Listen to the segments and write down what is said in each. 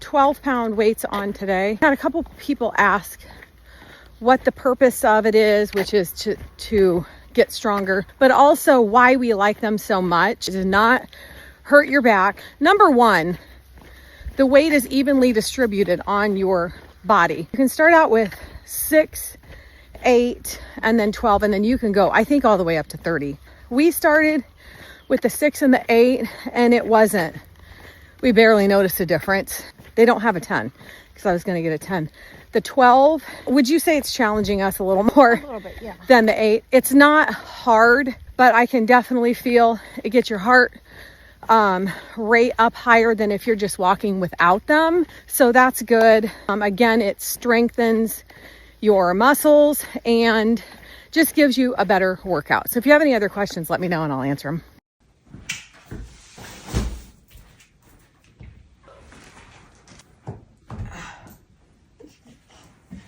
12-pound weights on today. Had a couple people ask what the purpose of it is, which is to get stronger, but also why we like them so much. It does not hurt your back. Number one, the weight is evenly distributed on your body. You can start out with 6, 8, and then 12, and then you can go, I think, all the way up to 30. We started with the 6 and the 8, and we barely noticed a difference. They don't have a 10 because I was going to get a 10. The 12, would you say it's challenging us a little more? A little bit, yeah. Than the 8? It's not hard, but I can definitely feel it gets your heart rate up higher than if you're just walking without them. So that's good. Again, it strengthens your muscles and just gives you a better workout. So if you have any other questions, let me know and I'll answer them.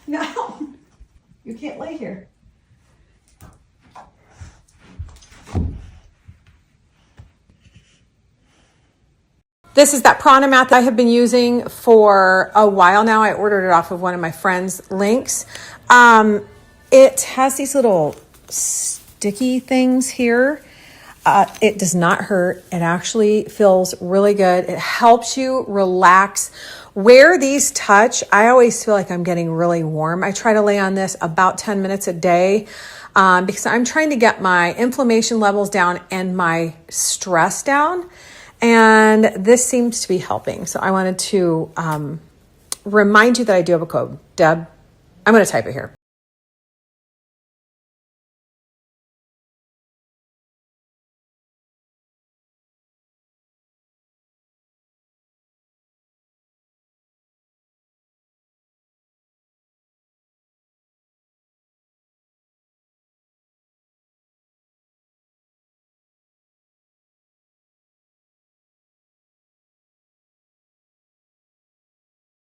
No, you can't lay here. This is that prana mat that I have been using for a while now. I ordered it off of one of my friend's links. It has these little sticky things here. It does not hurt. It actually feels really good. It helps you relax. Where these touch, I always feel like I'm getting really warm. I try to lay on this about 10 minutes a day because I'm trying to get my inflammation levels down and my stress down. And this seems to be helping. So I wanted to remind you that I do have a code. Deb, I'm going to type it here.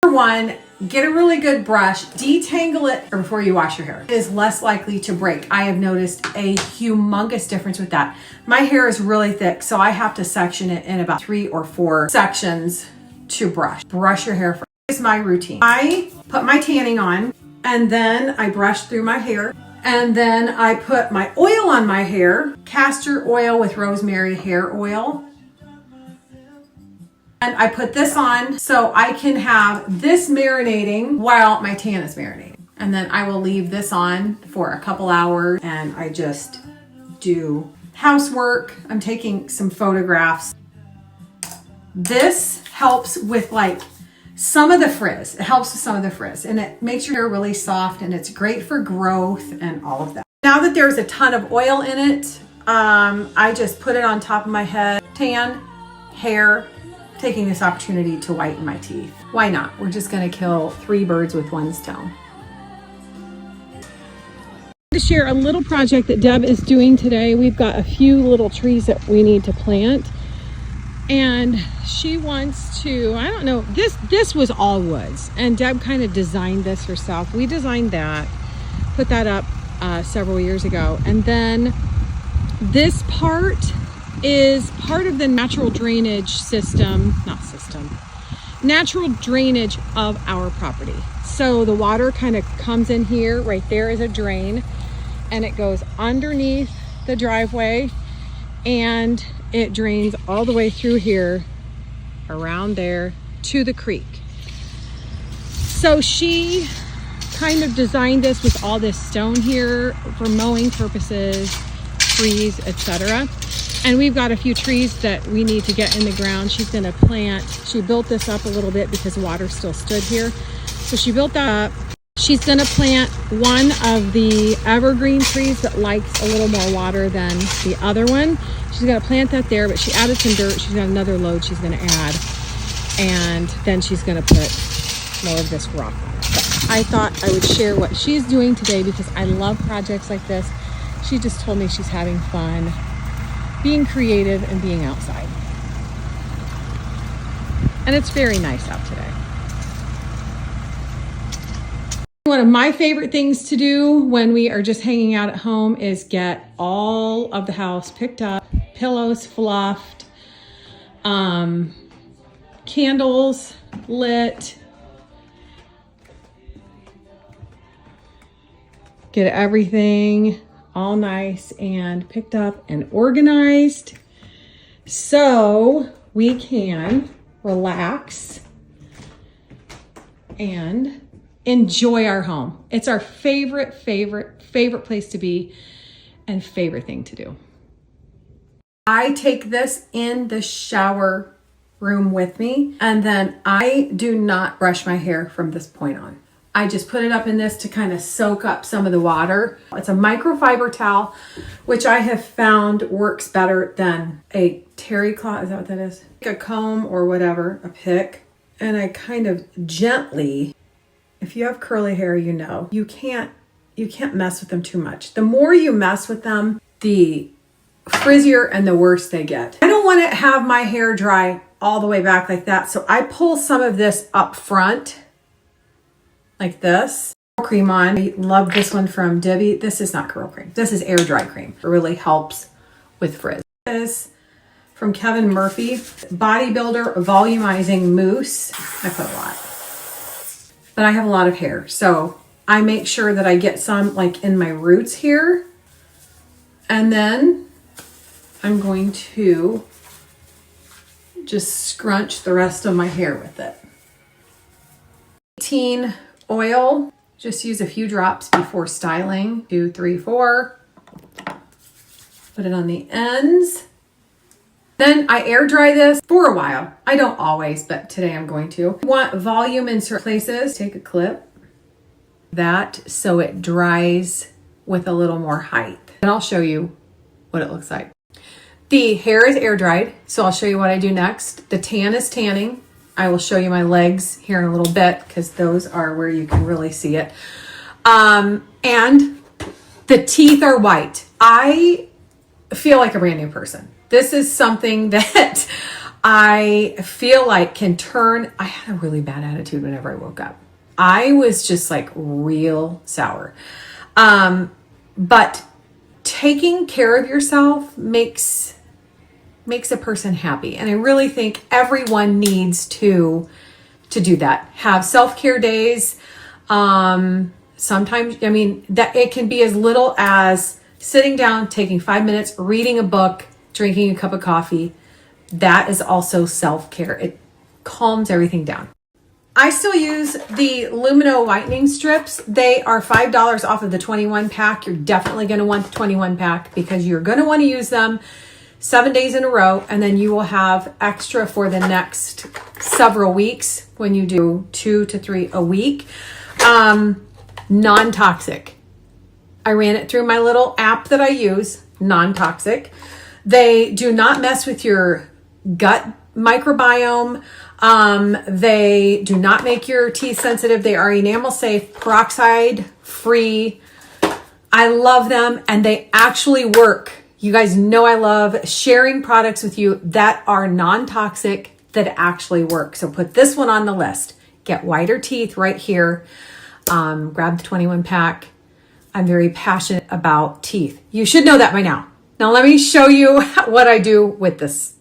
One, get a really good brush, detangle it before you wash your hair. It is less likely to break. I have noticed a humongous difference with that. My hair is really thick, so I have to section it in about 3 or 4 sections to brush. Brush your hair first. This is my routine. I put my tanning on, and then I brush through my hair, and then I put my oil on my hair, castor oil with rosemary hair oil. And I put this on so I can have this marinating while my tan is marinating. And then I will leave this on for a couple hours and I just do housework. I'm taking some photographs. This helps with like some of the frizz. It helps with some of the frizz and it makes your hair really soft and it's great for growth and all of that. Now that there's a ton of oil in it, I just put it on top of my head, tan, hair, taking this opportunity to whiten my teeth. Why not? We're just gonna kill 3 birds with 1 stone. To share a little project that Deb is doing today. We've got a few little trees that we need to plant. And she wants to, I don't know, this was all woods. And Deb kind of designed this herself. We designed that, put that up several years ago. And then this part is part of the natural drainage natural drainage of our property. So the water kind of comes in here, right there is a drain, and it goes underneath the driveway and it drains all the way through here, around there to the creek. So she kind of designed this with all this stone here for mowing purposes, trees, etc. And we've got a few trees that we need to get in the ground. She's gonna plant. She built this up a little bit because water still stood here. So she built that up. She's gonna plant one of the evergreen trees that likes a little more water than the other one. She's gonna plant that there, but she added some dirt. She's got another load she's gonna add. And then she's gonna put more of this rock on it. But I thought I would share what she's doing today because I love projects like this. She just told me she's having fun being creative and being outside. And it's very nice out today. One of my favorite things to do when we are just hanging out at home is get all of the house picked up, pillows fluffed, candles lit. Get everything all nice and picked up and organized so we can relax and enjoy our home. It's our favorite place to be and favorite thing to do. I take this in the shower room with me, and then I do not brush my hair from this point on. I just put it up in this to kind of soak up some of the water. It's a microfiber towel, which I have found works better than a terry cloth. Is that what that is? Like a comb or whatever, a pick. And I kind of gently, if you have curly hair, you know, you can't mess with them too much. The more you mess with them, the frizzier and the worse they get. I don't want to have my hair dry all the way back like that. So I pull some of this up front like this. Cream on. I love this one from Debbie. This is not curl cream. This is air dry cream. It really helps with frizz. This from Kevin Murphy, Bodybuilder Volumizing Mousse. I put a lot, but I have a lot of hair, so I make sure that I get some like in my roots here, and then I'm going to just scrunch the rest of my hair with it. 18 oil, just use a few drops before styling. 2, 3, 4. Put it on the ends. Then I air dry this for a while. I don't always, but today I'm going to. Want volume in certain places. Take a clip. That so it dries with a little more height. And I'll show you what it looks like. The hair is air dried, so I'll show you what I do next. The tan is tanning. I will show you my legs here in a little bit because those are where you can really see it. And the teeth are white. I feel like a brand new person. This is something that I feel like can turn. I had a really bad attitude whenever I woke up. I was just like real sour. But taking care of yourself makes a person happy. And I really think everyone needs to do that. Have self-care days. Sometimes, I mean, that it can be as little as sitting down, taking 5 minutes, reading a book, drinking a cup of coffee. That is also self-care. It calms everything down. I still use the Lumino whitening strips. They are $5 off of the 21 pack. You're definitely going to want the 21 pack because you're going to want to use them 7 days in a row, and then you will have extra for the next several weeks when you do 2 to 3 a week. Non-toxic. I ran it through my little app that I use, non-toxic. They do not mess with your gut microbiome. They do not make your teeth sensitive. They are enamel safe, peroxide free. I love them, and they actually work. You guys know I love sharing products with you that are non-toxic, that actually work. So put this one on the list. Get whiter teeth right here. Grab the 21 pack. I'm very passionate about teeth. You should know that by now. Now let me show you what I do with this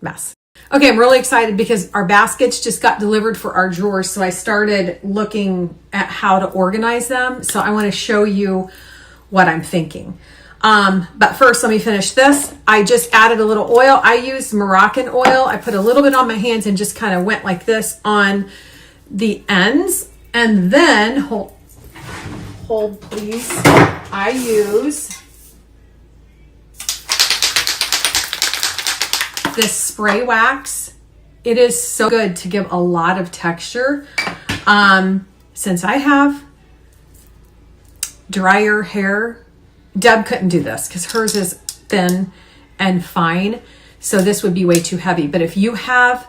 mess. Okay, I'm really excited because our baskets just got delivered for our drawers. So I started looking at how to organize them. So I want to show you what I'm thinking. But first, let me finish this. I just added a little oil. I used Moroccan oil. I put a little bit on my hands and just kind of went like this on the ends. And then, hold please, I use this spray wax. It is so good to give a lot of texture. Since I have drier hair, Deb couldn't do this because hers is thin and fine. So this would be way too heavy. But if you have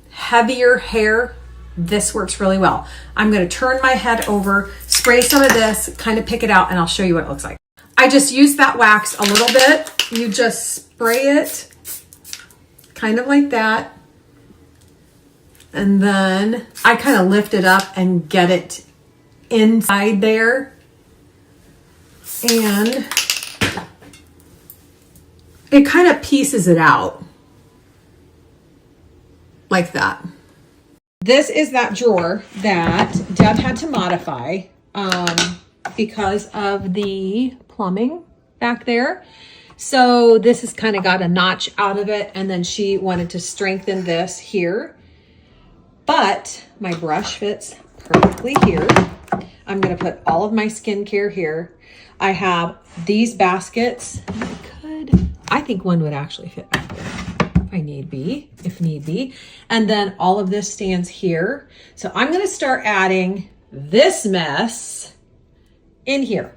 heavier hair, this works really well. I'm going to turn my head over, spray some of this, kind of pick it out, and I'll show you what it looks like. I just used that wax a little bit. You just spray it kind of like that. And then I kind of lift it up and get it inside there. And it kind of pieces it out like that. This is that drawer that Deb had to modify because of the plumbing back there. So this has kind of got a notch out of it, and then she wanted to strengthen this here. But my brush fits perfectly here. I'm going to put all of my skincare here. I have these baskets. I think one would actually fit back there if need be. And then all of this stands here. So I'm going to start adding this mess in here.